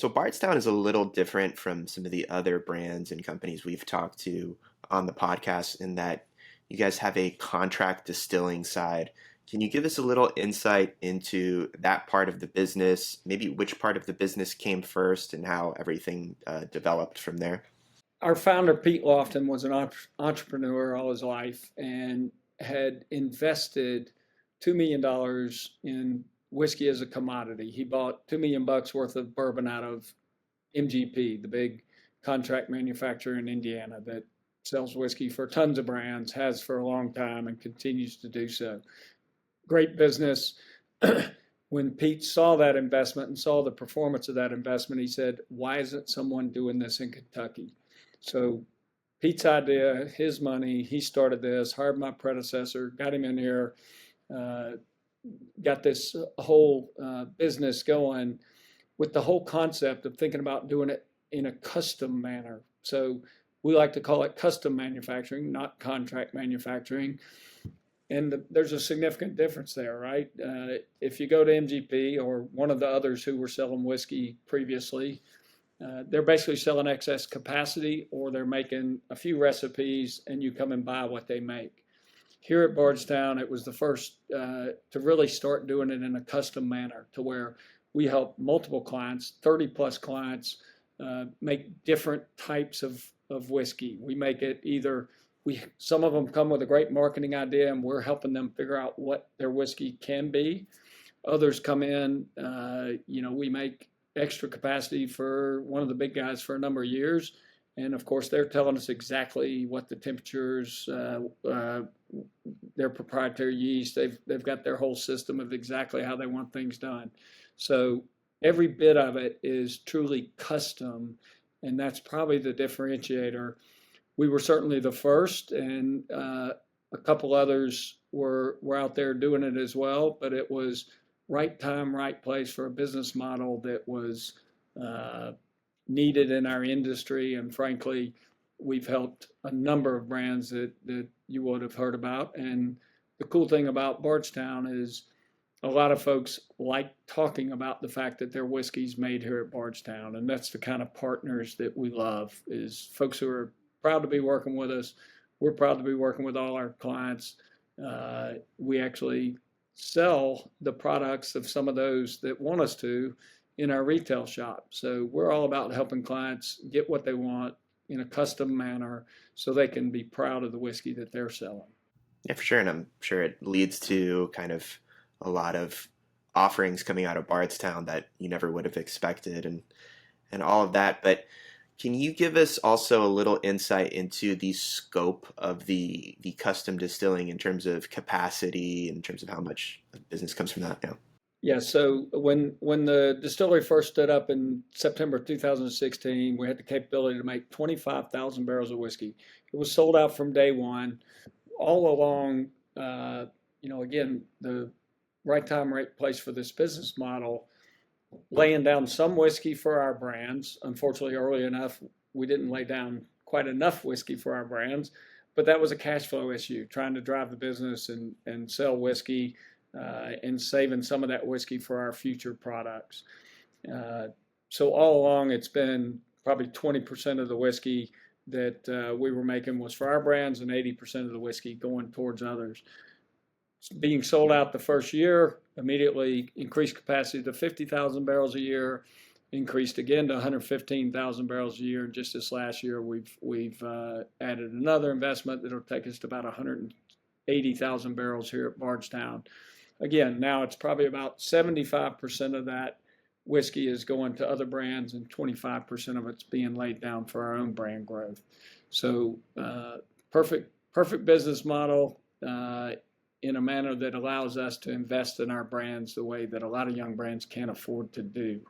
So Bardstown is a little different from some of the other brands and companies we've talked to on the podcast in that you guys have a contract distilling side. Can you give us a little insight into that part of the business, maybe which part of the business came first and how everything developed from there? Our founder, Pete Lofton, was an entrepreneur all his life and had invested $2 million in whiskey as a commodity. He bought $2 million worth of bourbon out of MGP, the big contract manufacturer in Indiana that sells whiskey for tons of brands, has for a long time, and continues to do so. Great business. When Pete saw that investment and saw the performance of that investment, he said, "Why isn't someone doing this in Kentucky?" So Pete's idea, his money, he started this, hired my predecessor, got him in here, uh, got this whole business going with the whole concept of thinking about doing it in a custom manner. So we like to call it custom manufacturing, not contract manufacturing. And there's a significant difference there, right? If you go to MGP or one of the others who were selling whiskey previously, they're basically selling excess capacity, or they're making a few recipes and you come and buy what they make. Here at Bardstown, it was the first to really start doing it in a custom manner to where we help multiple clients, 30 plus clients, make different types of whiskey. We make it either, some of them come with a great marketing idea and we're helping them figure out what their whiskey can be. Others come in, we make extra capacity for one of the big guys for a number of years. And of course, they're telling us exactly what the temperatures, their proprietary yeast, they've got their whole system of exactly how they want things done. So every bit of it is truly custom, and that's probably the differentiator. We were certainly the first, and a couple others were out there doing it as well, but it was right time, right place for a business model that was needed in our industry. And frankly, we've helped a number of brands that you would have heard about. And the cool thing about Bardstown is a lot of folks like talking about the fact that their whiskey's made here at Bardstown. And that's the kind of partners that we love, is folks who are proud to be working with us. We're proud to be working with all our clients. We actually sell the products of some of those that want us to in our retail shop. So we're all about helping clients get what they want in a custom manner so they can be proud of the whiskey that they're selling. Yeah, for sure. And I'm sure it leads to kind of a lot of offerings coming out of Bardstown that you never would have expected and all of that. But can you give us also a little insight into the scope of the custom distilling in terms of capacity, in terms of how much business comes from that now? Yeah, so when the distillery first stood up in September 2016, we had the capability to make 25,000 barrels of whiskey. It was sold out from day one. All along, again, the right time, right place for this business model, laying down some whiskey for our brands. Unfortunately, early enough, we didn't lay down quite enough whiskey for our brands, but that was a cash flow issue, trying to drive the business and sell whiskey and saving some of that whiskey for our future products. So all along, it's been probably 20% of the whiskey that we were making was for our brands, and 80% of the whiskey going towards others. Being sold out the first year, immediately increased capacity to 50,000 barrels a year, increased again to 115,000 barrels a year. And just this last year, we've added another investment that'll take us to about 180,000 barrels here at Bardstown. Again, now it's probably about 75% of that whiskey is going to other brands, and 25% of it's being laid down for our own brand growth. So perfect business model in a manner that allows us to invest in our brands the way that a lot of young brands can't afford to do.